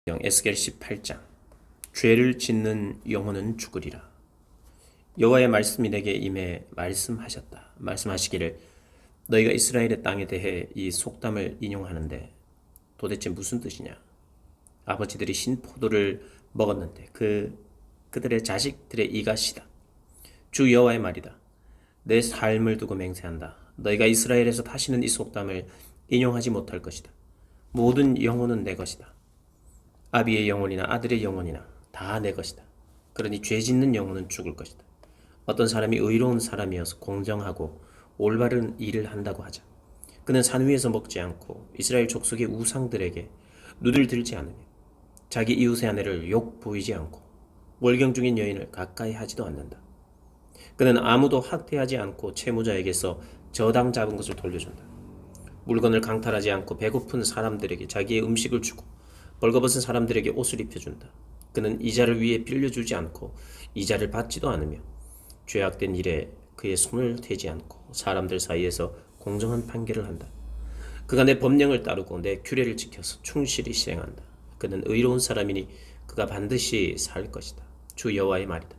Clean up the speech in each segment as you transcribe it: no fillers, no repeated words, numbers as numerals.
에스겔 18장. 죄를 짓는 영혼은 죽으리라. 여호와의 말씀이 내게 임해 말씀하시기를 너희가 이스라엘의 땅에 대해 이 속담을 인용하는데 도대체 무슨 뜻이냐? 아버지들이 신 포도를 먹었는데 그들의 자식들의 이가 시다. 주 여호와의 말이다. 내 삶을 두고 맹세한다. 너희가 이스라엘에서 다시는 이 속담을 인용하지 못할 것이다. 모든 영혼은 내 것이다. 아비의 영혼이나 아들의 영혼이나 다 내 것이다. 그러니 죄 짓는 영혼은 죽을 것이다. 어떤 사람이 의로운 사람이어서 공정하고 올바른 일을 한다고 하자. 그는 산 위에서 먹지 않고 이스라엘 족속의 우상들에게 눈을 들지 않으며 자기 이웃의 아내를 욕 보이지 않고 월경 중인 여인을 가까이 하지도 않는다. 그는 아무도 학대하지 않고 채무자에게서 저당 잡은 것을 돌려준다. 물건을 강탈하지 않고 배고픈 사람들에게 자기의 음식을 주고 벌거벗은 사람들에게 옷을 입혀준다. 그는 이자를 위해 빌려주지 않고 이자를 받지도 않으며 죄악된 일에 그의 손을 대지 않고 사람들 사이에서 공정한 판결을 한다. 그가 내 법령을 따르고 내 규례를 지켜서 충실히 실행한다. 그는 의로운 사람이니 그가 반드시 살 것이다. 주 여호와의 말이다.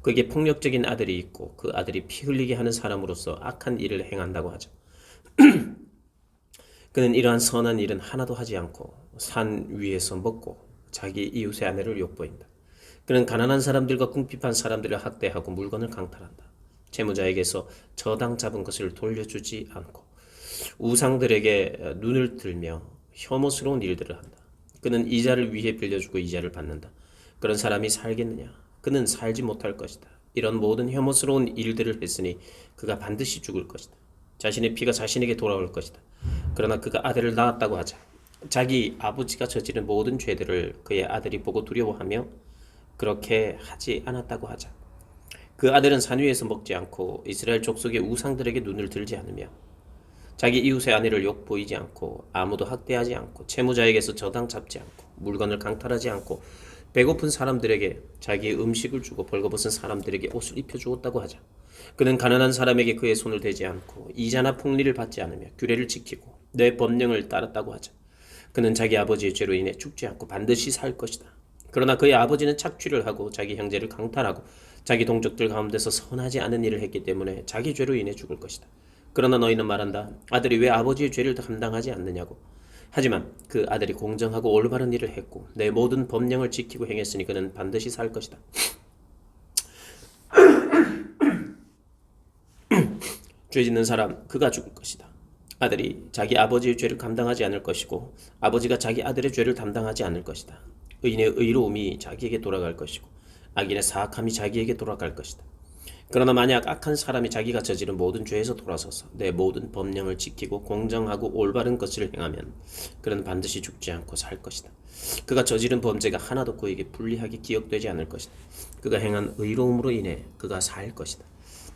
그에게 폭력적인 아들이 있고 그 아들이 피 흘리게 하는 사람으로서 악한 일을 행한다고 하자. 그는 이러한 선한 일은 하나도 하지 않고 산 위에서 먹고 자기 이웃의 아내를 욕보인다. 그는 가난한 사람들과 궁핍한 사람들을 학대하고 물건을 강탈한다. 채무자에게서 저당 잡은 것을 돌려주지 않고 우상들에게 눈을 들며 혐오스러운 일들을 한다. 그는 이자를 위해 빌려주고 이자를 받는다. 그런 사람이 살겠느냐? 그는 살지 못할 것이다. 이런 모든 혐오스러운 일들을 했으니 그가 반드시 죽을 것이다. 자신의 피가 자신에게 돌아올 것이다. 그러나 그가 아들을 낳았다고 하자. 자기 아버지가 저지른 모든 죄들을 그의 아들이 보고 두려워하며 그렇게 하지 않았다고 하자. 그 아들은 산 위에서 먹지 않고 이스라엘 족속의 우상들에게 눈을 들지 않으며 자기 이웃의 아내를 욕 보이지 않고 아무도 학대하지 않고 채무자에게서 저당 잡지 않고 물건을 강탈하지 않고 배고픈 사람들에게 자기의 음식을 주고 벌거벗은 사람들에게 옷을 입혀주었다고 하자. 그는 가난한 사람에게 그의 손을 대지 않고 이자나 폭리를 받지 않으며 규례를 지키고 내 법령을 따랐다고 하자. 그는 자기 아버지의 죄로 인해 죽지 않고 반드시 살 것이다. 그러나 그의 아버지는 착취를 하고 자기 형제를 강탈하고 자기 동족들 가운데서 선하지 않은 일을 했기 때문에 자기 죄로 인해 죽을 것이다. 그러나 너희는 말한다. 아들이 왜 아버지의 죄를 감당하지 않느냐고. 하지만 그 아들이 공정하고 올바른 일을 했고 내 모든 법령을 지키고 행했으니 그는 반드시 살 것이다. 죄 짓는 사람 그가 죽을 것이다. 아들이 자기 아버지의 죄를 감당하지 않을 것이고 아버지가 자기 아들의 죄를 담당하지 않을 것이다. 의인의 의로움이 자기에게 돌아갈 것이고 악인의 사악함이 자기에게 돌아갈 것이다. 그러나 만약 악한 사람이 자기가 저지른 모든 죄에서 돌아서서 내 모든 법령을 지키고 공정하고 올바른 것을 행하면 그는 반드시 죽지 않고 살 것이다. 그가 저지른 범죄가 하나도 그에게 불리하게 기억되지 않을 것이다. 그가 행한 의로움으로 인해 그가 살 것이다.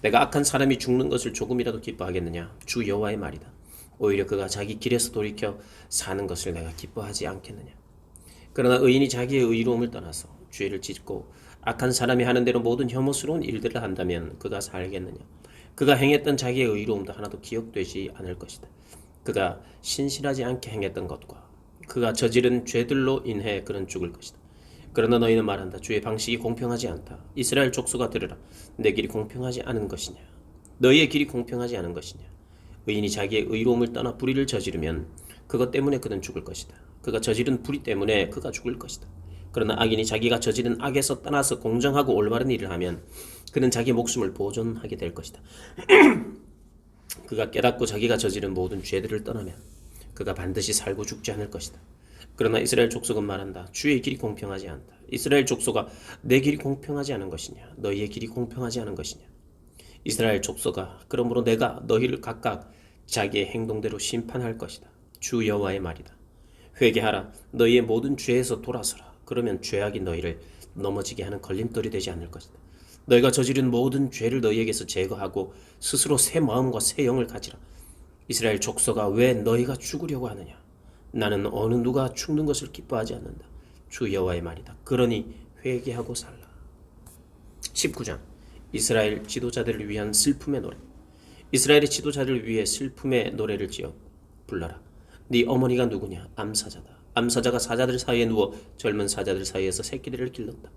내가 악한 사람이 죽는 것을 조금이라도 기뻐하겠느냐? 주 여호와의 말이다. 오히려 그가 자기 길에서 돌이켜 사는 것을 내가 기뻐하지 않겠느냐? 그러나 의인이 자기의 의로움을 떠나서 죄를 짓고 악한 사람이 하는 대로 모든 혐오스러운 일들을 한다면 그가 살겠느냐? 그가 행했던 자기의 의로움도 하나도 기억되지 않을 것이다. 그가 신실하지 않게 행했던 것과 그가 저지른 죄들로 인해 그는 죽을 것이다. 그러나 너희는 말한다. 주의 방식이 공평하지 않다. 이스라엘 족속아 들으라. 내 길이 공평하지 않은 것이냐? 너희의 길이 공평하지 않은 것이냐? 의인이 자기의 의로움을 떠나 불의를 저지르면 그것 때문에 그는 죽을 것이다. 그가 저지른 불의 때문에 그가 죽을 것이다. 그러나 악인이 자기가 저지른 악에서 떠나서 공정하고 올바른 일을 하면 그는 자기 목숨을 보존하게 될 것이다. 그가 깨닫고 자기가 저지른 모든 죄들을 떠나면 그가 반드시 살고 죽지 않을 것이다. 그러나 이스라엘 족속은 말한다. 주의 길이 공평하지 않다. 이스라엘 족속아 내 길이 공평하지 않은 것이냐? 너희의 길이 공평하지 않은 것이냐? 이스라엘 족속아 그러므로 내가 너희를 각각 자기의 행동대로 심판할 것이다. 주 여호와의 말이다. 회개하라. 너희의 모든 죄에서 돌아서라. 그러면 죄악이 너희를 넘어지게 하는 걸림돌이 되지 않을 것이다. 너희가 저지른 모든 죄를 너희에게서 제거하고 스스로 새 마음과 새 영을 가지라. 이스라엘 족속아 왜 너희가 죽으려고 하느냐? 나는 어느 누가 죽는 것을 기뻐하지 않는다. 주 여호와의 말이다. 그러니 회개하고 살라. 19장 이스라엘 지도자들을 위한 슬픔의 노래. 이스라엘의 지도자들을 위해 슬픔의 노래를 지어 불러라. 네 어머니가 누구냐? 암사자다. 암사자가 사자들 사이에 누워 젊은 사자들 사이에서 새끼들을 길렀다.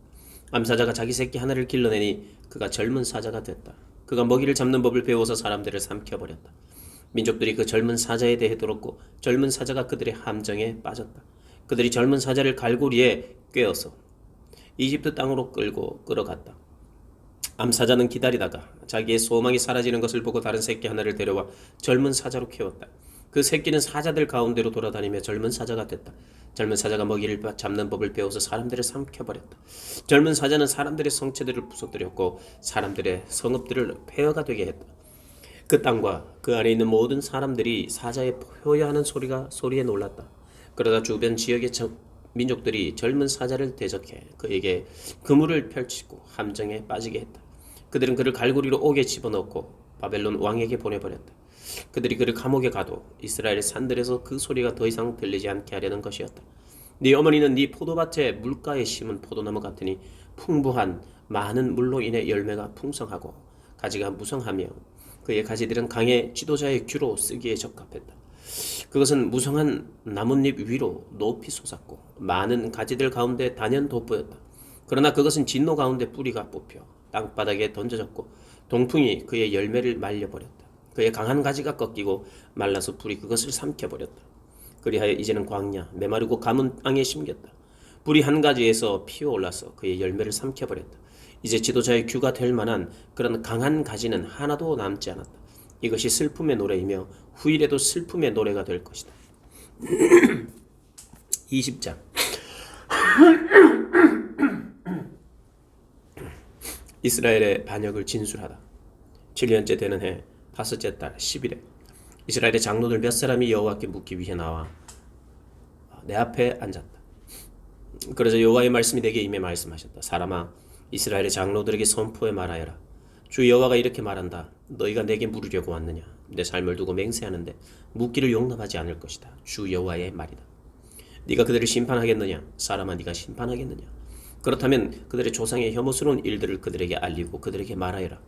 암사자가 자기 새끼 하나를 길러내니 그가 젊은 사자가 됐다. 그가 먹이를 잡는 법을 배워서 사람들을 삼켜버렸다. 민족들이 그 젊은 사자에 대해 들었고 젊은 사자가 그들의 함정에 빠졌다. 그들이 젊은 사자를 갈고리에 꿰어서 이집트 땅으로 끌어갔다. 암사자는 기다리다가 자기의 소망이 사라지는 것을 보고 다른 새끼 하나를 데려와 젊은 사자로 키웠다. 그 새끼는 사자들 가운데로 돌아다니며 젊은 사자가 됐다. 젊은 사자가 먹이를 잡는 법을 배워서 사람들을 삼켜버렸다. 젊은 사자는 사람들의 성체들을 부숴뜨렸고 사람들의 성읍들을 폐허가 되게 했다. 그 땅과 그 안에 있는 모든 사람들이 사자의 표효하는 소리에 놀랐다. 그러다 주변 지역의 민족들이 젊은 사자를 대적해 그에게 그물을 펼치고 함정에 빠지게 했다. 그들은 그를 갈고리로 옥에 집어넣고 바벨론 왕에게 보내버렸다. 그들이 그를 감옥에 가도 이스라엘 산들에서 그 소리가 더 이상 들리지 않게 하려는 것이었다. 네 어머니는 네 포도밭에 물가에 심은 포도나무 같으니 풍부한 많은 물로 인해 열매가 풍성하고 가지가 무성하며 그의 가지들은 강의 지도자의 귀로 쓰기에 적합했다. 그것은 무성한 나뭇잎 위로 높이 솟았고 많은 가지들 가운데 단연 돋보였다. 그러나 그것은 진노 가운데 뿌리가 뽑혀 땅바닥에 던져졌고 동풍이 그의 열매를 말려버렸다. 그의 강한 가지가 꺾이고 말라서 불이 그것을 삼켜버렸다. 그리하여 이제는 광야 메마르고 가문 땅에 심겼다. 불이 한 가지에서 피어올라서 그의 열매를 삼켜버렸다. 이제 지도자의 귀가 될 만한 그런 강한 가지는 하나도 남지 않았다. 이것이 슬픔의 노래이며 후일에도 슬픔의 노래가 될 것이다. 20장 이스라엘의 반역을 진술하다. 7년째 되는 해 다섯째 달 10일에 이스라엘의 장로들 몇 사람이 여호와께 묻기 위해 나와 내 앞에 앉았다. 그러자 여호와의 말씀이 내게 임해 말씀하셨다. 사람아, 이스라엘의 장로들에게 선포해 말하여라. 주 여호와가 이렇게 말한다. 너희가 내게 물으려고 왔느냐? 내 삶을 두고 맹세하는데 묻기를 용납하지 않을 것이다. 주 여호와의 말이다. 네가 그들을 심판하겠느냐? 사람아, 네가 심판하겠느냐? 그렇다면 그들의 조상의 혐오스러운 일들을 그들에게 알리고 그들에게 말하여라.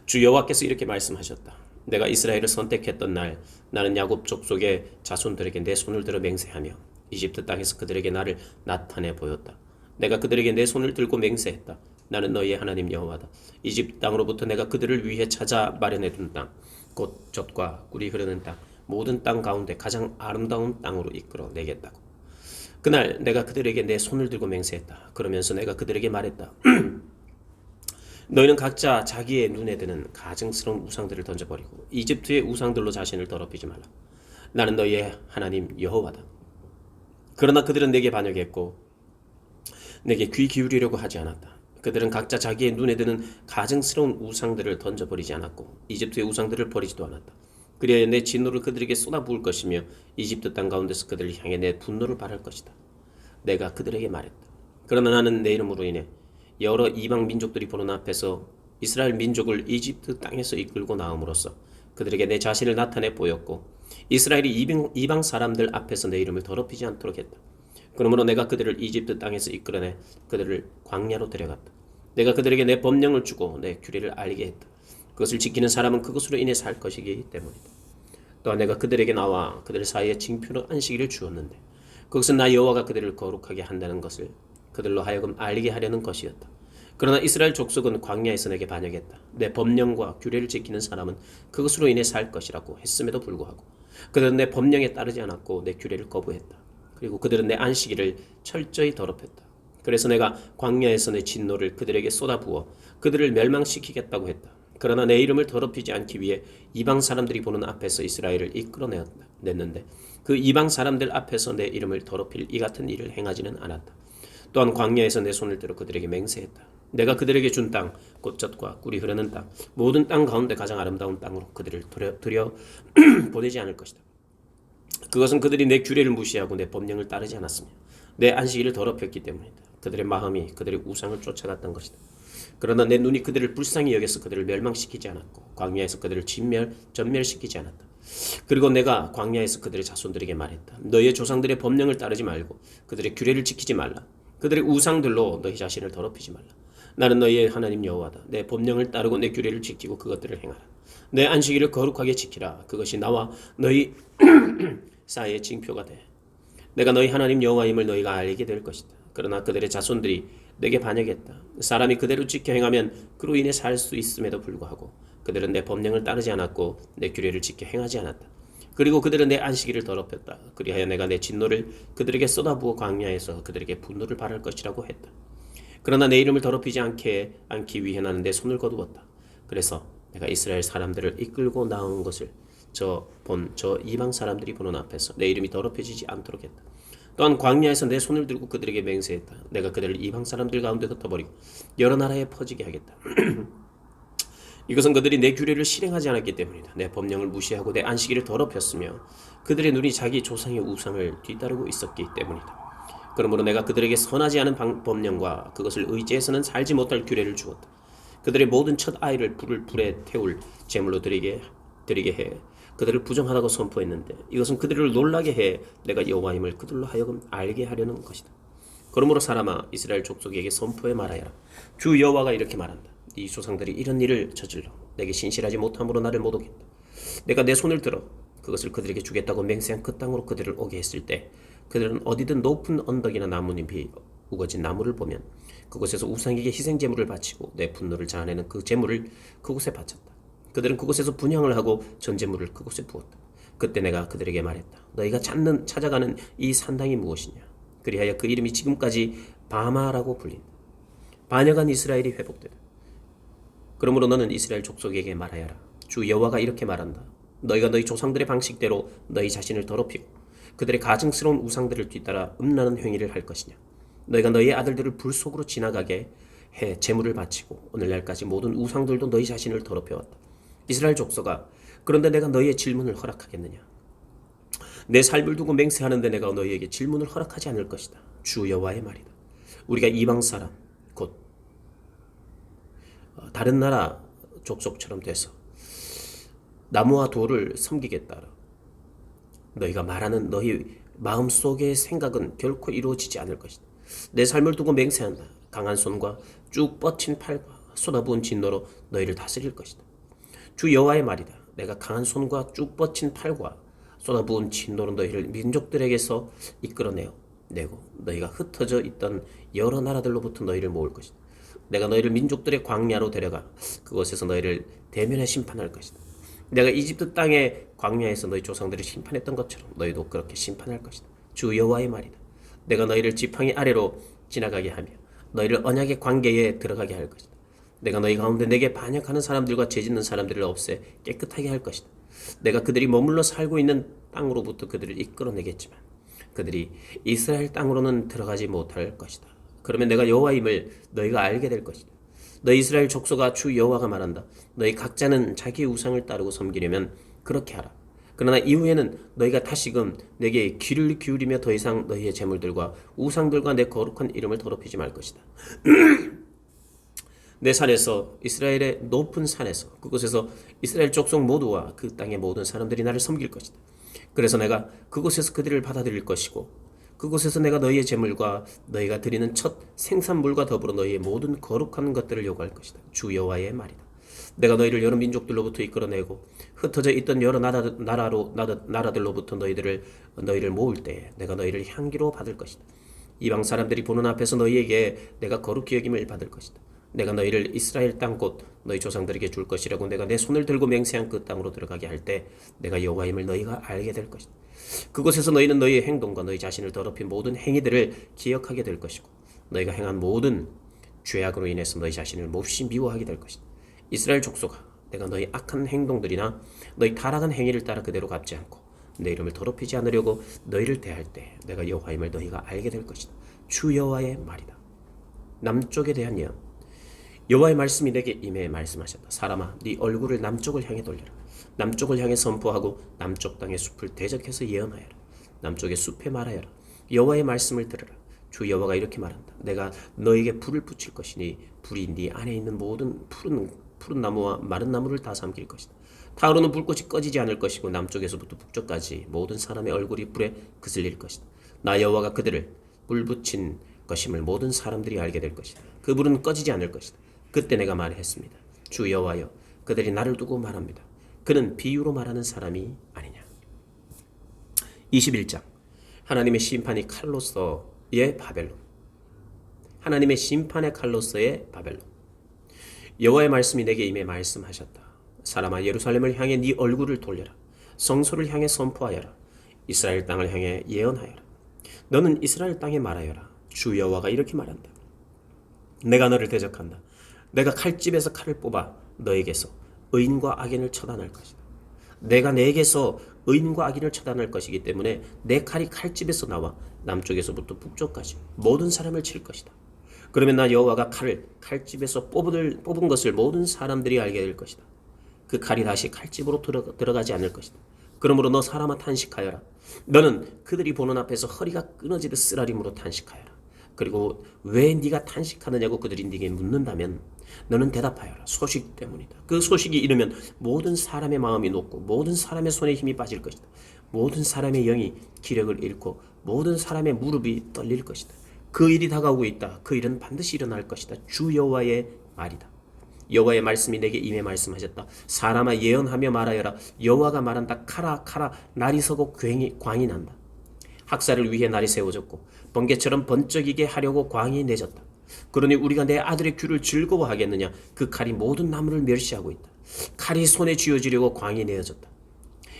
주 여호와께서 이렇게 말씀하셨다. 내가 이스라엘을 선택했던 날 나는 야곱 족속의 자손들에게 내 손을 들어 맹세하며 이집트 땅에서 그들에게 나를 나타내 보였다. 내가 그들에게 내 손을 들고 맹세했다. 나는 너희의 하나님 여호와다. 이집트 땅으로부터 내가 그들을 위해 찾아 마련해둔 땅, 곧 젖과 꿀이 흐르는 땅, 모든 땅 가운데 가장 아름다운 땅으로 이끌어 내겠다고. 그날 내가 그들에게 내 손을 들고 맹세했다. 그러면서 내가 그들에게 말했다. 너희는 각자 자기의 눈에 드는 가증스러운 우상들을 던져버리고 이집트의 우상들로 자신을 더럽히지 말라. 나는 너희의 하나님 여호와다. 그러나 그들은 내게 반역했고 내게 귀 기울이려고 하지 않았다. 그들은 각자 자기의 눈에 드는 가증스러운 우상들을 던져버리지 않았고 이집트의 우상들을 버리지도 않았다. 그리하여 내 진노를 그들에게 쏟아부을 것이며 이집트 땅 가운데서 그들을 향해 내 분노를 발할 것이다. 내가 그들에게 말했다. 그러나 나는 내 이름으로 인해 여러 이방 민족들이 보는 앞에서 이스라엘 민족을 이집트 땅에서 이끌고 나옴으로써 그들에게 내 자신을 나타내 보였고 이스라엘이 이방 사람들 앞에서 내 이름을 더럽히지 않도록 했다. 그러므로 내가 그들을 이집트 땅에서 이끌어내 그들을 광야로 데려갔다. 내가 그들에게 내 법령을 주고 내 규례를 알게 했다. 그것을 지키는 사람은 그것으로 인해 살 것이기 때문이다. 또한 내가 그들에게 나와 그들 사이에 징표로 안식일을 주었는데 그것은 나 여호와가 그들을 거룩하게 한다는 것을 그들로 하여금 알게 하려는 것이었다. 그러나 이스라엘 족속은 광야에서 내게 반역했다. 내 법령과 규례를 지키는 사람은 그것으로 인해 살 것이라고 했음에도 불구하고 그들은 내 법령에 따르지 않았고 내 규례를 거부했다. 그리고 그들은 내 안식일을 철저히 더럽혔다. 그래서 내가 광야에서 내 진노를 그들에게 쏟아부어 그들을 멸망시키겠다고 했다. 그러나 내 이름을 더럽히지 않기 위해 이방 사람들이 보는 앞에서 이스라엘을 이끌어냈는데 그 이방 사람들 앞에서 내 이름을 더럽힐 이 같은 일을 행하지는 않았다. 또한 광야에서 내 손을 들어 그들에게 맹세했다. 내가 그들에게 준 땅, 곧 젖과 꿀이 흐르는 땅, 모든 땅 가운데 가장 아름다운 땅으로 그들을 들여 보내지 않을 것이다. 그것은 그들이 내 규례를 무시하고 내 법령을 따르지 않았으며 내 안식일을 더럽혔기 때문이다. 그들의 마음이 그들의 우상을 쫓아갔던 것이다. 그러나 내 눈이 그들을 불쌍히 여겨서 그들을 멸망시키지 않았고 광야에서 그들을 전멸시키지 않았다. 그리고 내가 광야에서 그들의 자손들에게 말했다. 너희의 조상들의 법령을 따르지 말고 그들의 규례를 지키지 말라. 그들의 우상들로 너희 자신을 더럽히지 말라. 나는 너희의 하나님 여호와다. 내 법령을 따르고 내 규례를 지키고 그것들을 행하라. 내 안식일을 거룩하게 지키라. 그것이 나와 너희 사이의 징표가 돼. 내가 너희 하나님 여호와임을 너희가 알게 될 것이다. 그러나 그들의 자손들이 내게 반역했다. 사람이 그대로 지켜 행하면 그로 인해 살 수 있음에도 불구하고 그들은 내 법령을 따르지 않았고 내 규례를 지켜 행하지 않았다. 그리고 그들은 내 안식일을 더럽혔다. 그리하여 내가 내 진노를 그들에게 쏟아부어 광야에서 그들에게 분노를 발할 것이라고 했다. 그러나 내 이름을 더럽히지 않기 위해 나는 내 손을 거두었다. 그래서 내가 이스라엘 사람들을 이끌고 나온 것을 저 이방 사람들이 보는 앞에서 내 이름이 더럽혀지지 않도록 했다. 또한 광야에서 내 손을 들고 그들에게 맹세했다. 내가 그들을 이방 사람들 가운데 흩어버리고 여러 나라에 퍼지게 하겠다. 이것은 그들이 내 규례를 실행하지 않았기 때문이다. 내 법령을 무시하고 내 안식일을 더럽혔으며 그들의 눈이 자기 조상의 우상을 뒤따르고 있었기 때문이다. 그러므로 내가 그들에게 선하지 않은 법령과 그것을 의지해서는 살지 못할 규례를 주었다. 그들의 모든 첫 아이를 불에 태울 제물로 드리게 해 그들을 부정하다고 선포했는데 이것은 그들을 놀라게 해 내가 여호와임을 그들로 하여금 알게 하려는 것이다. 그러므로 사람아 이스라엘 족속에게 선포해 말하여라. 주 여호와가 이렇게 말한다. 네 조상들이 이런 일을 저질러 내게 신실하지 못함으로 나를 모독했다. 내가 내 손을 들어 그것을 그들에게 주겠다고 맹세한 그 땅으로 그들을 오게 했을 때 그들은 어디든 높은 언덕이나 나뭇잎이 우거진 나무를 보면 그곳에서 우상에게 희생 제물을 바치고 내 분노를 자아내는 그 제물을 그곳에 바쳤다. 그들은 그곳에서 분향을 하고 전 제물을 그곳에 부었다. 그때 내가 그들에게 말했다. 너희가 찾아가는 이 산당이 무엇이냐? 그리하여 그 이름이 지금까지 바마라고 불린다. 반역한 이스라엘이 회복되다. 그러므로 너는 이스라엘 족속에게 말하여라. 주 여호와가 이렇게 말한다. 너희가 너희 조상들의 방식대로 너희 자신을 더럽히고 그들의 가증스러운 우상들을 뒤따라 음란한 행위를 할 것이냐. 너희가 너희 아들들을 불 속으로 지나가게 해 제물을 바치고 오늘날까지 모든 우상들도 너희 자신을 더럽혀왔다. 이스라엘 족속아, 그런데 내가 너희의 질문을 허락하겠느냐? 내 삶을 두고 맹세하는데 내가 너희에게 질문을 허락하지 않을 것이다. 주 여호와의 말이다. 우리가 이방 사람 곧 다른 나라 족속처럼 돼서 나무와 돌을 섬기겠다. 너희가 말하는 너희 마음속의 생각은 결코 이루어지지 않을 것이다. 내 삶을 두고 맹세한다. 강한 손과 쭉 뻗친 팔과 쏟아부은 진노로 너희를 다스릴 것이다. 주 여호와의 말이다. 내가 강한 손과 쭉 뻗친 팔과 쏟아부은 진노로 너희를 민족들에게서 이끌어내고 너희가 흩어져 있던 여러 나라들로부터 너희를 모을 것이다. 내가 너희를 민족들의 광야로 데려가 그곳에서 너희를 대면에 심판할 것이다. 내가 이집트 땅의 광야에서 너희 조상들을 심판했던 것처럼 너희도 그렇게 심판할 것이다. 주 여호와의 말이다. 내가 너희를 지팡이 아래로 지나가게 하며 너희를 언약의 관계에 들어가게 할 것이다. 내가 너희 가운데 내게 반역하는 사람들과 죄짓는 사람들을 없애 깨끗하게 할 것이다. 내가 그들이 머물러 살고 있는 땅으로부터 그들을 이끌어내겠지만 그들이 이스라엘 땅으로는 들어가지 못할 것이다. 그러면 내가 여호와임을 너희가 알게 될 것이다. 너희 이스라엘 족속아, 주 여호와가 말한다. 너희 각자는 자기의 우상을 따르고 섬기려면 그렇게 하라. 그러나 이후에는 너희가 다시금 내게 귀를 기울이며 더 이상 너희의 제물들과 우상들과 내 거룩한 이름을 더럽히지 말 것이다. 내 산에서 이스라엘의 높은 산에서 그곳에서 이스라엘 족속 모두와 그 땅의 모든 사람들이 나를 섬길 것이다. 그래서 내가 그곳에서 그들을 받아들일 것이고 그곳에서 내가 너희의 제물과 너희가 드리는 첫 생산물과 더불어 너희의 모든 거룩한 것들을 요구할 것이다. 주 여호와의 말이다. 내가 너희를 여러 민족들로부터 이끌어내고 흩어져 있던 여러 나라들로부터 너희를 모을 때에 내가 너희를 향기로 받을 것이다. 이방 사람들이 보는 앞에서 너희에게 내가 거룩히 여김을 받을 것이다. 내가 너희를 이스라엘 땅 곧 너희 조상들에게 줄 것이라고 내가 내 손을 들고 맹세한 그 땅으로 들어가게 할 때 내가 여호와임을 너희가 알게 될 것이다. 그곳에서 너희는 너희의 행동과 너희 자신을 더럽힌 모든 행위들을 기억하게 될 것이고 너희가 행한 모든 죄악으로 인해서 너희 자신을 몹시 미워하게 될 것이다. 이스라엘 족속아, 내가 너희 악한 행동들이나 너희 타락한 행위를 따라 그대로 갚지 않고 내 이름을 더럽히지 않으려고 너희를 대할 때 내가 여호와임을 너희가 알게 될 것이다. 주 여호와의 말이다. 남쪽에 대한 예언. 여호와의 말씀이 내게 임해 말씀하셨다. 사람아, 네 얼굴을 남쪽을 향해 돌려라. 남쪽을 향해 선포하고 남쪽 땅의 숲을 대적해서 예언하여라. 남쪽의 숲에 말하여라. 여호와의 말씀을 들으라. 주 여호와가 이렇게 말한다. 내가 너에게 불을 붙일 것이니 불이 네 안에 있는 모든 푸른 나무와 마른 나무를 다 삼킬 것이다. 타오르는 불꽃이 꺼지지 않을 것이고 남쪽에서부터 북쪽까지 모든 사람의 얼굴이 불에 그슬릴 것이다. 나 여호와가 그들을 불 붙인 것임을 모든 사람들이 알게 될 것이다. 그 불은 꺼지지 않을 것이다. 그때 내가 말했습니다. 주 여호와여, 그들이 나를 두고 말합니다. 그는 비유로 말하는 사람이 아니냐. 21장. 하나님의 심판이 칼로서의 바벨론. 하나님의 심판의 칼로서의 바벨론. 여호와의 말씀이 내게 임해 말씀하셨다. 사람아, 예루살렘을 향해 네 얼굴을 돌려라. 성소를 향해 선포하여라. 이스라엘 땅을 향해 예언하여라. 너는 이스라엘 땅에 말하여라. 주 여호와가 이렇게 말한다. 내가 너를 대적한다. 내가 칼집에서 칼을 뽑아 너에게서 의인과 악인을 처단할 것이다. 내가 내게서 의인과 악인을 처단할 것이기 때문에 내 칼이 칼집에서 나와 남쪽에서부터 북쪽까지 모든 사람을 칠 것이다. 그러면 나 여호와가 칼을 칼집에서 뽑은 것을 모든 사람들이 알게 될 것이다. 그 칼이 다시 칼집으로 들어가지 않을 것이다. 그러므로 너 사람아 탄식하여라. 너는 그들이 보는 앞에서 허리가 끊어지듯 쓰라림으로 탄식하여라. 그리고 왜 네가 탄식하느냐고 그들이 네게 묻는다면 너는 대답하여라. 소식 때문이다. 그 소식이 이르면 모든 사람의 마음이 녹고 모든 사람의 손에 힘이 빠질 것이다. 모든 사람의 영이 기력을 잃고 모든 사람의 무릎이 떨릴 것이다. 그 일이 다가오고 있다. 그 일은 반드시 일어날 것이다. 주 여호와의 말이다. 여호와의 말씀이 내게 임해 말씀하셨다. 사람아, 예언하며 말하여라. 여호와가 말한다. 카라 카라, 날이 서고 광이 난다. 학살을 위해 날이 세워졌고 번개처럼 번쩍이게 하려고 광이 내졌다. 그러니 우리가 내 아들의 귀를 즐거워하겠느냐. 그 칼이 모든 나무를 멸시하고 있다. 칼이 손에 쥐어지려고 광이 내어졌다.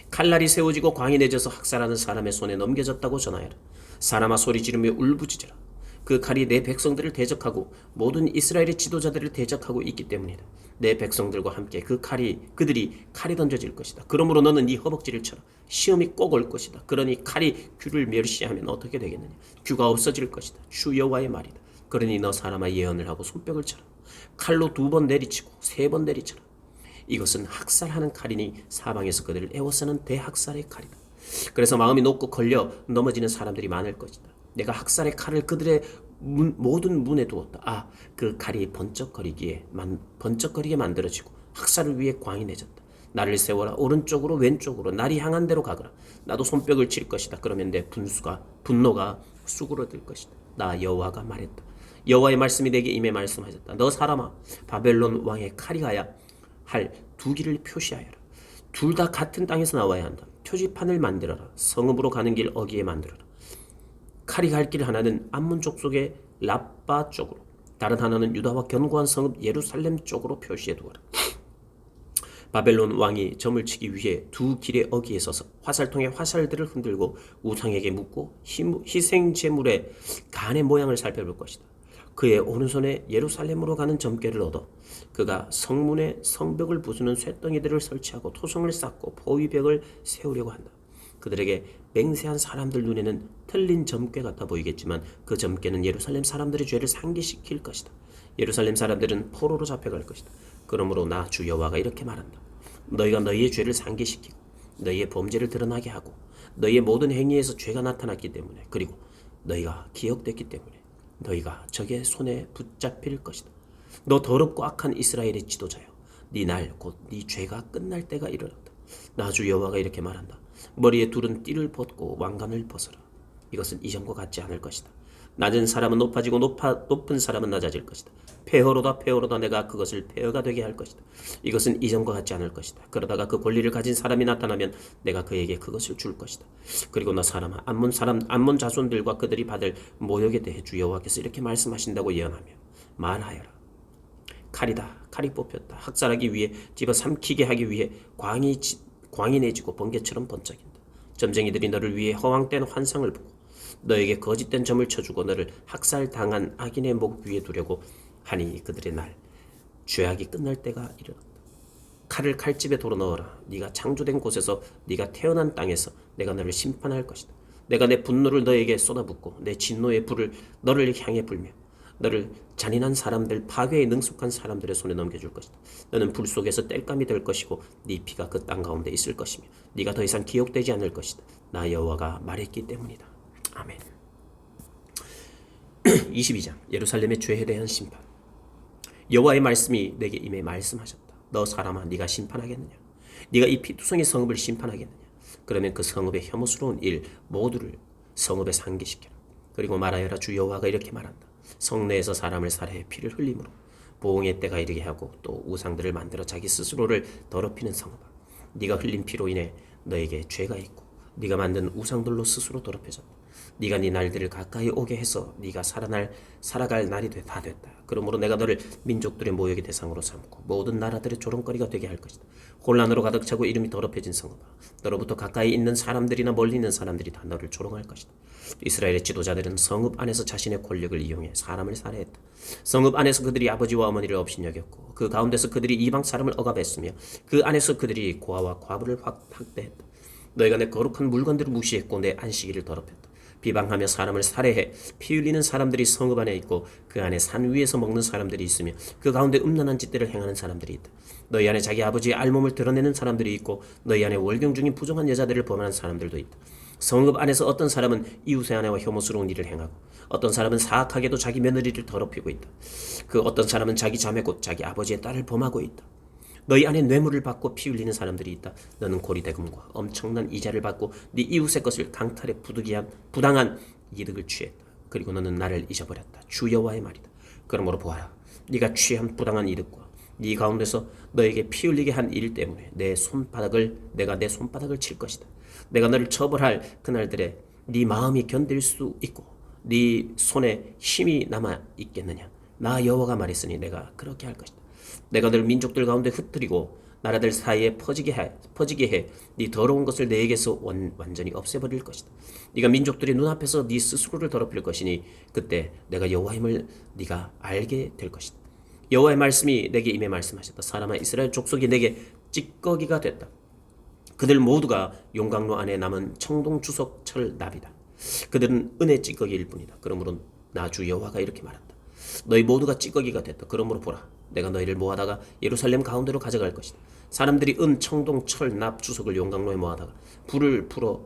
칼날이 세워지고 광이 내져서 학살하는 사람의 손에 넘겨졌다고 전하여라. 사람아, 소리 지르며 울부짖어라. 그 칼이 내 백성들을 대적하고 모든 이스라엘의 지도자들을 대적하고 있기 때문이다. 내 백성들과 함께 그들이 칼이 던져질 것이다. 그러므로 너는 네 허벅지를 쳐라. 시험이 꼭 올 것이다. 그러니 칼이 귀를 멸시하면 어떻게 되겠느냐. 귀가 없어질 것이다. 주 여호와의 말이다. 그러니 너 사람아, 예언을 하고 손뼉을 쳐라. 칼로 2번 내리치고 3번 내리쳐라. 이것은 학살하는 칼이니 사방에서 그들을 애워싸는 대학살의 칼이다. 그래서 마음이 높고 걸려 넘어지는 사람들이 많을 것이다. 내가 학살의 칼을 그들의 모든 문에 두었다. 그 칼이 번쩍거리게 만들어지고 학살을 위해 광이 내졌다. 나를 세워라. 오른쪽으로 왼쪽으로 날이 향한 대로 가거라. 나도 손뼉을 칠 것이다. 그러면 내 분노가 수그러들 것이다. 나 여호와가 말했다. 여호와의 말씀이 내게 임해 말씀하셨다. 너 사람아, 바벨론 왕의 칼이 가야 할 두 길을 표시하여라. 둘 다 같은 땅에서 나와야 한다. 표지판을 만들어라. 성읍으로 가는 길 어기에 만들어라. 칼이 갈 길 하나는 암몬 족속의 라빠 쪽으로, 다른 하나는 유다와 견고한 성읍 예루살렘 쪽으로 표시해 두어라. 바벨론 왕이 점을 치기 위해 두 길의 어기에 서서 화살통에 화살들을 흔들고 우상에게 묻고 희생 제물의 간의 모양을 살펴볼 것이다. 그의 오른손에 예루살렘으로 가는 점괘를 얻어 그가 성문에 성벽을 부수는 쇳덩이들을 설치하고 토성을 쌓고 포위벽을 세우려고 한다. 그들에게 맹세한 사람들 눈에는 틀린 점괘 같아 보이겠지만 그 점괘는 예루살렘 사람들의 죄를 상기시킬 것이다. 예루살렘 사람들은 포로로 잡혀갈 것이다. 그러므로 나 주 여호와가 이렇게 말한다. 너희가 너희의 죄를 상기시키고 너희의 범죄를 드러나게 하고 너희의 모든 행위에서 죄가 나타났기 때문에, 그리고 너희가 기억됐기 때문에 너희가 적의 손에 붙잡힐 것이다. 너 더럽고 악한 이스라엘의 지도자여, 네 날 곧 네 죄가 끝날 때가 이르렀다. 나 주 여호와가 이렇게 말한다. 머리에 두른 띠를 벗고 왕관을 벗어라. 이것은 이전과 같지 않을 것이다. 낮은 사람은 높아지고 높은 사람은 낮아질 것이다. 폐허로다 내가 그것을 폐허가 되게 할 것이다. 이것은 이전과 같지 않을 것이다. 그러다가 그 권리를 가진 사람이 나타나면 내가 그에게 그것을 줄 것이다. 그리고 너 사람아, 암몬 자손들과 그들이 받을 모욕에 대해 주 여호와께서 이렇게 말씀하신다고 예언하며 말하여라. 칼이 뽑혔다. 학살하기 위해 집어삼키게 하기 위해 광이 내지고 번개처럼 번쩍인다. 점쟁이들이 너를 위해 허황된 환상을 보고 너에게 거짓된 점을 쳐주고 너를 학살당한 악인의 목 위에 두려고 하니 그들의 날 죄악이 끝날 때가 이르렀다. 칼을 칼집에 도로 넣어라. 네가 창조된 곳에서 네가 태어난 땅에서 내가 너를 심판할 것이다. 내가 내 분노를 너에게 쏟아붓고 내 진노의 불을 너를 향해 불며 너를 잔인한 사람들, 파괴에 능숙한 사람들의 손에 넘겨줄 것이다. 너는 불 속에서 땔감이 될 것이고 네 피가 그 땅 가운데 있을 것이며 네가 더 이상 기억되지 않을 것이다. 나 여호와가 말했기 때문이다. 아멘. 22장 예루살렘의 죄에 대한 심판. 여호와의 말씀이 내게 임해 말씀하셨다. 너 사람아, 네가 심판하겠느냐? 네가 이 피투성이 성읍을 심판하겠느냐? 그러면 그 성읍의 혐오스러운 일 모두를 성읍에 상기시켜라. 그리고 말하여라. 주 여호와가 이렇게 말한다. 성내에서 사람을 살해 피를 흘림으로 보응의 때가 이르게 하고 또 우상들을 만들어 자기 스스로를 더럽히는 성읍아, 네가 흘린 피로 인해 너에게 죄가 있고 네가 만든 우상들로 스스로 더럽혀졌다. 네가 네 날들을 가까이 오게 해서 네가 살아갈 날이 다 됐다. 그러므로 내가 너를 민족들의 모욕의 대상으로 삼고 모든 나라들의 조롱거리가 되게 할 것이다. 혼란으로 가득 차고 이름이 더럽혀진 성읍아, 너로부터 가까이 있는 사람들이나 멀리 있는 사람들이 다 너를 조롱할 것이다. 이스라엘의 지도자들은 성읍 안에서 자신의 권력을 이용해 사람을 살해했다. 성읍 안에서 그들이 아버지와 어머니를 업신여겼고 그 가운데서 그들이 이방 사람을 억압했으며 그 안에서 그들이 고아와 과부를 학대했다. 너희가 내 거룩한 물건들을 무시했고 내 안식일을 더럽혔다. 비방하며 사람을 살해해 피 흘리는 사람들이 성읍 안에 있고 그 안에 산 위에서 먹는 사람들이 있으며 그 가운데 음란한 짓들을 행하는 사람들이 있다. 너희 안에 자기 아버지의 알몸을 드러내는 사람들이 있고 너희 안에 월경 중인 부정한 여자들을 범하는 사람들도 있다. 성읍 안에서 어떤 사람은 이웃의 아내와 혐오스러운 일을 행하고 어떤 사람은 사악하게도 자기 며느리를 더럽히고 있다. 그 어떤 사람은 자기 자매 곧 자기 아버지의 딸을 범하고 있다. 너희 안에 뇌물을 받고 피 흘리는 사람들이 있다. 너는 고리대금과 엄청난 이자를 받고 네 이웃의 것을 강탈해 부당한 이득을 취했다. 그리고 너는 나를 잊어버렸다. 주 여호와의 말이다. 그러므로 보아라, 네가 취한 부당한 이득과 네 가운데서 너에게 피 흘리게 한 일 때문에 내가 내 손바닥을 칠 것이다. 내가 너를 처벌할 그날들에 네 마음이 견딜 수 있고 네 손에 힘이 남아 있겠느냐? 나 여호와가 말했으니 내가 그렇게 할 것이다. 내가 너를 민족들 가운데 흩뜨리고 나라들 사이에 퍼지게 해 네 더러운 것을 내게서 완전히 없애버릴 것이다. 네가 민족들의 눈앞에서 네 스스로를 더럽힐 것이니 그때 내가 여호와임을 네가 알게 될 것이다. 여호와의 말씀이 내게 임해 말씀하셨다. 사람아, 이스라엘 족속이 내게 찌꺼기가 됐다. 그들 모두가 용광로 안에 남은 청동 주석 철 납이다. 그들은 은혜 찌꺼기일 뿐이다. 그러므로 나 주 여호와가 이렇게 말한다. 너희 모두가 찌꺼기가 됐다. 그러므로 보라, 내가 너희를 모아다가 예루살렘 가운데로 가져갈 것이다. 사람들이 은, 청동, 철, 납, 주석을 용광로에 모아다가 불을 불어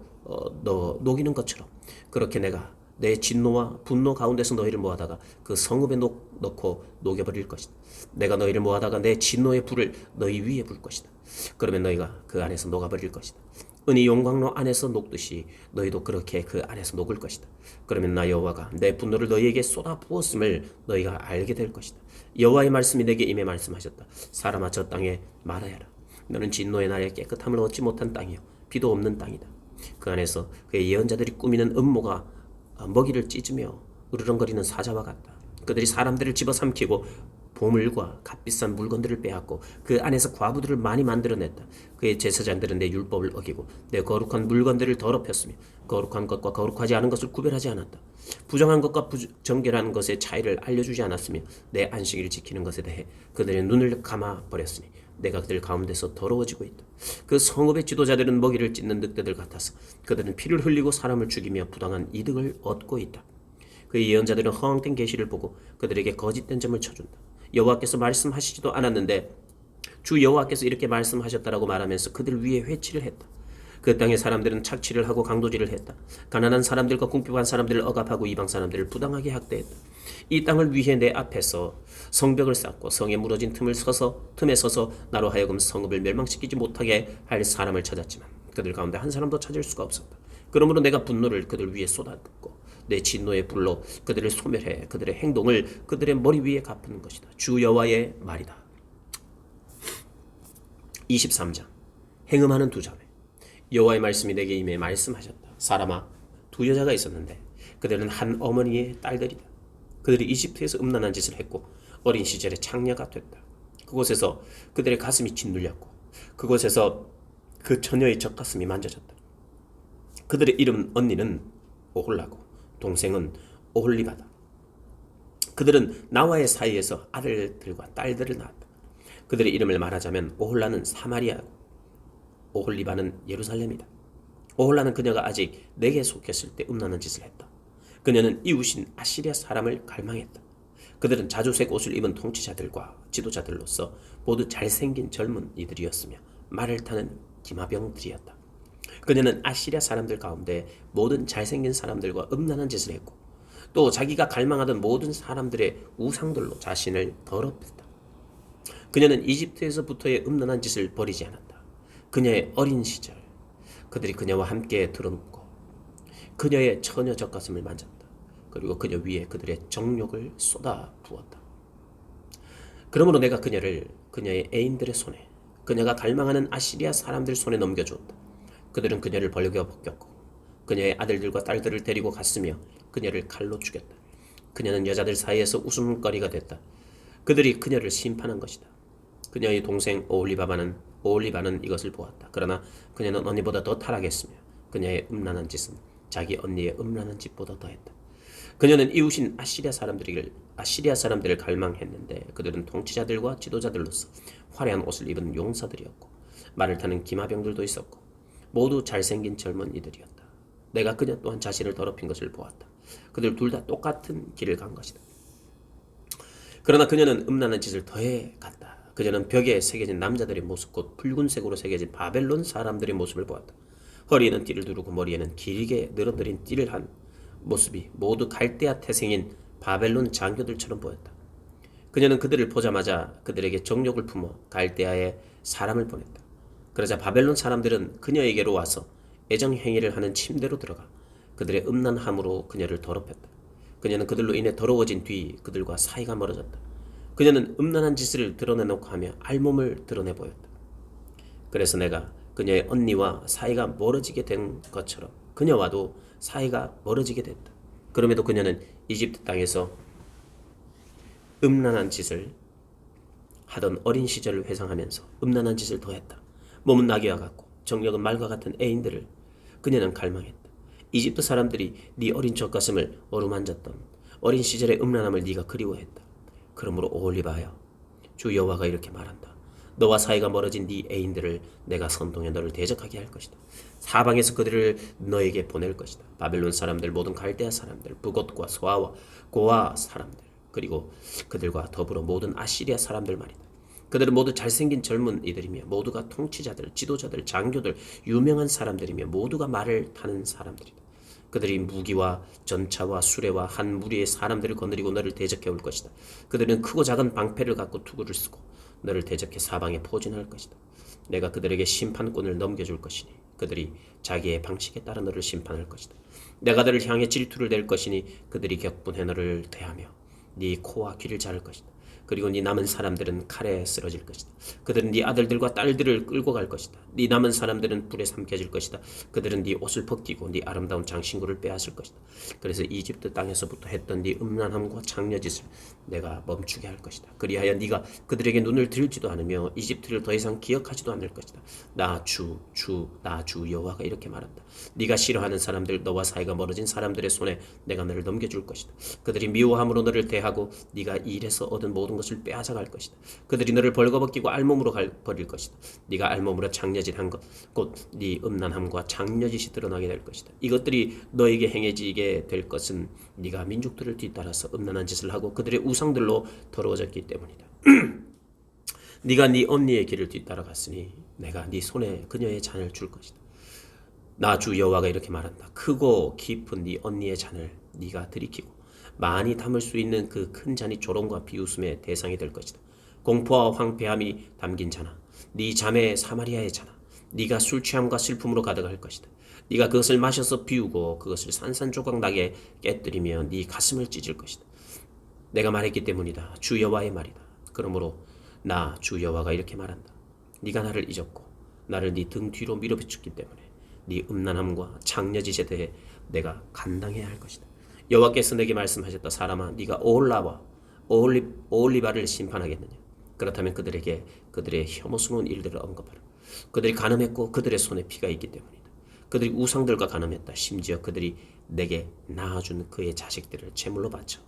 녹이는 것처럼 그렇게 내가 내 진노와 분노 가운데서 너희를 모아다가 그 성읍에 넣고 녹여버릴 것이다. 내가 너희를 모아다가 내 진노의 불을 너희 위에 불 것이다. 그러면 너희가 그 안에서 녹아버릴 것이다. 은이 용광로 안에서 녹듯이 너희도 그렇게 그 안에서 녹을 것이다. 그러면 나 여호와가 내 분노를 너희에게 쏟아 부었음을 너희가 알게 될 것이다. 여호와의 말씀이 내게 임해 말씀하셨다. 사람아, 저 땅에 말하여라. 너는 진노의 날에 깨끗함을 얻지 못한 땅이요 비도 없는 땅이다. 그 안에서 그의 예언자들이 꾸미는 음모가 먹이를 찢으며 으르렁거리는 사자와 같다. 그들이 사람들을 집어삼키고 보물과 값비싼 물건들을 빼앗고 그 안에서 과부들을 많이 만들어냈다. 그의 제사장들은 내 율법을 어기고 내 거룩한 물건들을 더럽혔으며 거룩한 것과 거룩하지 않은 것을 구별하지 않았다. 부정한 것과 정결한 것의 차이를 알려주지 않았으며 내 안식일을 지키는 것에 대해 그들의 눈을 감아버렸으니 내가 그들 가운데서 더러워지고 있다. 그 성읍의 지도자들은 먹이를 찢는 늑대들 같아서 그들은 피를 흘리고 사람을 죽이며 부당한 이득을 얻고 있다. 그의 예언자들은 허황된 계시를 보고 그들에게 거짓된 점을 쳐준다. 여호와께서 말씀하시지도 않았는데 주 여호와께서 이렇게 말씀하셨다라고 말하면서 그들 위에 회치를 했다. 그 땅의 사람들은 착취를 하고 강도질을 했다. 가난한 사람들과 궁핍한 사람들을 억압하고 이방 사람들을 부당하게 학대했다. 이 땅을 위해 내 앞에서 성벽을 쌓고 성에 무너진 틈에 서서 나로 하여금 성읍을 멸망시키지 못하게 할 사람을 찾았지만 그들 가운데 한 사람도 찾을 수가 없었다. 그러므로 내가 분노를 그들 위에 쏟아붓고 내 진노의 불로 그들을 소멸해 그들의 행동을 그들의 머리 위에 갚는 것이다. 주 여호와의 말이다. 23장 행음하는 두 자매. 여호와의 말씀이 내게 임해 말씀하셨다. 사람아, 두 여자가 있었는데 그들은 한 어머니의 딸들이다. 그들이 이집트에서 음란한 짓을 했고 어린 시절에 창녀가 됐다. 그곳에서 그들의 가슴이 짓눌렸고 그곳에서 그 처녀의 젖가슴이 만져졌다. 그들의 이름 언니는 오홀라고 동생은 오홀리바다. 그들은 나와의 사이에서 아들들과 딸들을 낳았다. 그들의 이름을 말하자면 오홀라는 사마리아고 오홀리바는 예루살렘이다. 오홀라는 그녀가 아직 내게 속했을 때 음란한 짓을 했다. 그녀는 이웃인 아시리아 사람을 갈망했다. 그들은 자주색 옷을 입은 통치자들과 지도자들로서 모두 잘생긴 젊은 이들이었으며 말을 타는 기마병들이었다. 그녀는 아시리아 사람들 가운데 모든 잘생긴 사람들과 음란한 짓을 했고 또 자기가 갈망하던 모든 사람들의 우상들로 자신을 더럽혔다. 그녀는 이집트에서부터의 음란한 짓을 버리지 않았다. 그녀의 어린 시절 그들이 그녀와 함께 들어눕고 그녀의 처녀 젖가슴을 만졌다. 그리고 그녀 위에 그들의 정욕을 쏟아 부었다. 그러므로 내가 그녀를 그녀의 애인들의 손에 그녀가 갈망하는 아시리아 사람들 손에 넘겨주었다. 그들은 그녀를 벌겨 벗겼고 그녀의 아들들과 딸들을 데리고 갔으며 그녀를 칼로 죽였다. 그녀는 여자들 사이에서 웃음거리가 됐다. 그들이 그녀를 심판한 것이다. 그녀의 동생 오올리바는 이것을 보았다. 그러나 그녀는 언니보다 더 타락했으며 그녀의 음란한 짓은 자기 언니의 음란한 짓보다 더했다. 그녀는 이웃인 아시리아 사람들을 갈망했는데 그들은 통치자들과 지도자들로서 화려한 옷을 입은 용사들이었고 말을 타는 기마병들도 있었고 모두 잘생긴 젊은이들이었다. 내가 그녀 또한 자신을 더럽힌 것을 보았다. 그들 둘 다 똑같은 길을 간 것이다. 그러나 그녀는 음란한 짓을 더해 갔다. 그녀는 벽에 새겨진 남자들의 모습, 곧 붉은색으로 새겨진 바벨론 사람들의 모습을 보았다. 허리에는 띠를 두르고 머리에는 길게 늘어뜨린 띠를 한 모습이 모두 갈대아 태생인 바벨론 장교들처럼 보였다. 그녀는 그들을 보자마자 그들에게 정욕을 품어 갈대아에 사람을 보냈다. 그러자 바벨론 사람들은 그녀에게로 와서 애정행위를 하는 침대로 들어가 그들의 음란함으로 그녀를 더럽혔다. 그녀는 그들로 인해 더러워진 뒤 그들과 사이가 멀어졌다. 그녀는 음란한 짓을 드러내놓고 하며 알몸을 드러내 보였다. 그래서 내가 그녀의 언니와 사이가 멀어지게 된 것처럼 그녀와도 사이가 멀어지게 됐다. 그럼에도 그녀는 이집트 땅에서 음란한 짓을 하던 어린 시절을 회상하면서 음란한 짓을 더했다. 몸은 나귀와 같고 정력은 말과 같은 애인들을 그녀는 갈망했다. 이집트 사람들이 네 어린 젖가슴을 어루만졌던 어린 시절의 음란함을 네가 그리워했다. 그러므로 오올리바여, 주 여호와가 이렇게 말한다. 너와 사이가 멀어진 네 애인들을 내가 선동해 너를 대적하게 할 것이다. 사방에서 그들을 너에게 보낼 것이다. 바벨론 사람들, 모든 갈대아 사람들, 북옷과 소아와 고아 사람들, 그리고 그들과 더불어 모든 아시리아 사람들 말이다. 그들은 모두 잘생긴 젊은이들이며 모두가 통치자들, 지도자들, 장교들, 유명한 사람들이며 모두가 말을 타는 사람들이다. 그들이 무기와 전차와 수레와 한 무리의 사람들을 거느리고 너를 대적해 올 것이다. 그들은 크고 작은 방패를 갖고 투구를 쓰고 너를 대적해 사방에 포진할 것이다. 내가 그들에게 심판권을 넘겨줄 것이니 그들이 자기의 방식에 따라 너를 심판할 것이다. 내가 너를 향해 질투를 낼 것이니 그들이 격분해 너를 대하며 네 코와 귀를 자를 것이다. 그리고 네 남은 사람들은 칼에 쓰러질 것이다. 그들은 네 아들들과 딸들을 끌고 갈 것이다. 네 남은 사람들은 불에 삼켜질 것이다. 그들은 네 옷을 벗기고 네 아름다운 장신구를 빼앗을 것이다. 그래서 이집트 땅에서부터 했던 네 음란함과 장려짓을 내가 멈추게 할 것이다. 그리하여 네가 그들에게 눈을 들지도 않으며 이집트를 더 이상 기억하지도 않을 것이다. 나 주 여호와가 이렇게 말한다. 네가 싫어하는 사람들, 너와 사이가 멀어진 사람들의 손에 내가 너를 넘겨줄 것이다. 그들이 미워함으로 너를 대하고 네가 일해서 얻은 모든 것을 빼앗아갈 것이다. 그들이 너를 벌거벗기고 알몸으로 버릴 것이다. 네가 알몸으로 장려짓 한 것, 곧 네 음란함과 장려짓이 드러나게 될 것이다. 이것들이 너에게 행해지게 될 것은 네가 민족들을 뒤따라서 음란한 짓을 하고 그들의 우상들로 더러워졌기 때문이다. 네가 네 언니의 길을 뒤따라갔으니 내가 네 손에 그녀의 잔을 줄 것이다. 나 주 여호와가 이렇게 말한다. 크고 깊은 네 언니의 잔을 네가 들이키고 많이 담을 수 있는 그 큰 잔이 조롱과 비웃음의 대상이 될 것이다. 공포와 황폐함이 담긴 잔아, 네 자매 사마리아의 잔아, 네가 술 취함과 슬픔으로 가득할 것이다. 네가 그것을 마셔서 비우고 그것을 산산조각 나게 깨뜨리며 네 가슴을 찢을 것이다. 내가 말했기 때문이다. 주 여호와의 말이다. 그러므로 나 주 여호와가 이렇게 말한다. 네가 나를 잊었고 나를 네 등 뒤로 밀어붙였기 때문에 네 음란함과 장려짓에 대해 내가 감당해야 할 것이다. 여호와께서 내게 말씀하셨다. 사람아, 네가 오홀리바를 심판하겠느냐? 그렇다면 그들에게 그들의 혐오스러운 일들을 언급하라. 그들이 간음했고 그들의 손에 피가 있기 때문이다. 그들이 우상들과 간음했다. 심지어 그들이 내게 낳아준 그의 자식들을 제물로 바쳐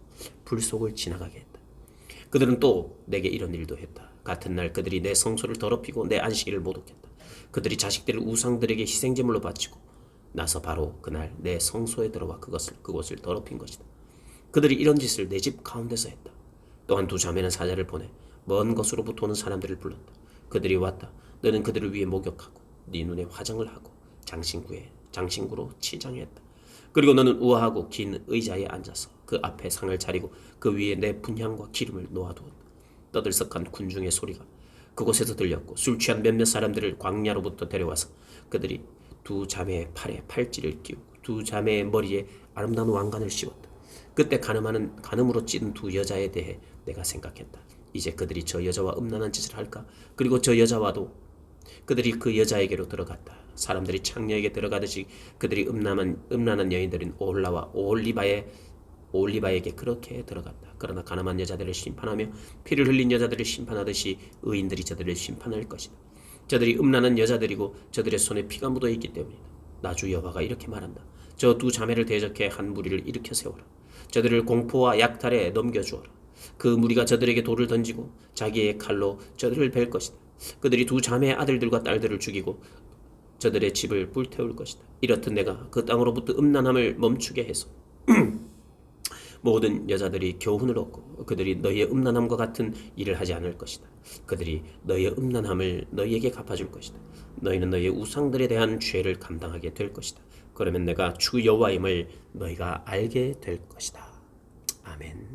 불속을 지나가게 했다. 그들은 또 내게 이런 일도 했다. 같은 날 그들이 내 성소를 더럽히고 내 안식일을 모독했다. 그들이 자식들을 우상들에게 희생제물로 바치고 나서 바로 그날 내 성소에 들어와 그곳을 더럽힌 것이다. 그들이 이런 짓을 내 집 가운데서 했다. 또한 두 자매는 사자를 보내 먼 곳으로부터 오는 사람들을 불렀다. 그들이 왔다. 너는 그들을 위해 목욕하고 네 눈에 화장을 하고 장신구로 치장했다. 그리고 너는 우아하고 긴 의자에 앉아서 그 앞에 상을 차리고 그 위에 내 분향과 기름을 놓아두었다. 떠들썩한 군중의 소리가 그곳에서 들렸고 술 취한 몇몇 사람들을 광야로부터 데려와서 그들이 두 자매의 팔에 팔찌를 끼우고 두 자매의 머리에 아름다운 왕관을 씌웠다. 그때 간음으로 찌든 두 여자에 대해 내가 생각했다. 이제 그들이 저 여자와 음란한 짓을 할까? 그리고 저 여자와도 그들이 그 여자에게로 들어갔다. 사람들이 창녀에게 들어가듯이 그들이 음란한 여인들인 오홀라와 오홀리바에게 그렇게 들어갔다. 그러나 가늠한 여자들을 심판하며 피를 흘린 여자들을 심판하듯이 의인들이 저들을 심판할 것이다. 저들이 음란한 여자들이고 저들의 손에 피가 묻어 있기 때문이다. 나 주 여호와가 이렇게 말한다. 저 두 자매를 대적해 한 무리를 일으켜 세워라. 저들을 공포와 약탈에 넘겨주어라. 그 무리가 저들에게 돌을 던지고 자기의 칼로 저들을 벨 것이다. 그들이 두 자매의 아들들과 딸들을 죽이고 저들의 집을 불태울 것이다. 이렇듯 내가 그 땅으로부터 음란함을 멈추게 해서 모든 여자들이 교훈을 얻고 그들이 너희의 음란함과 같은 일을 하지 않을 것이다. 그들이 너희의 음란함을 너희에게 갚아줄 것이다. 너희는 너희의 우상들에 대한 죄를 감당하게 될 것이다. 그러면 내가 주 여호와임을 너희가 알게 될 것이다. 아멘.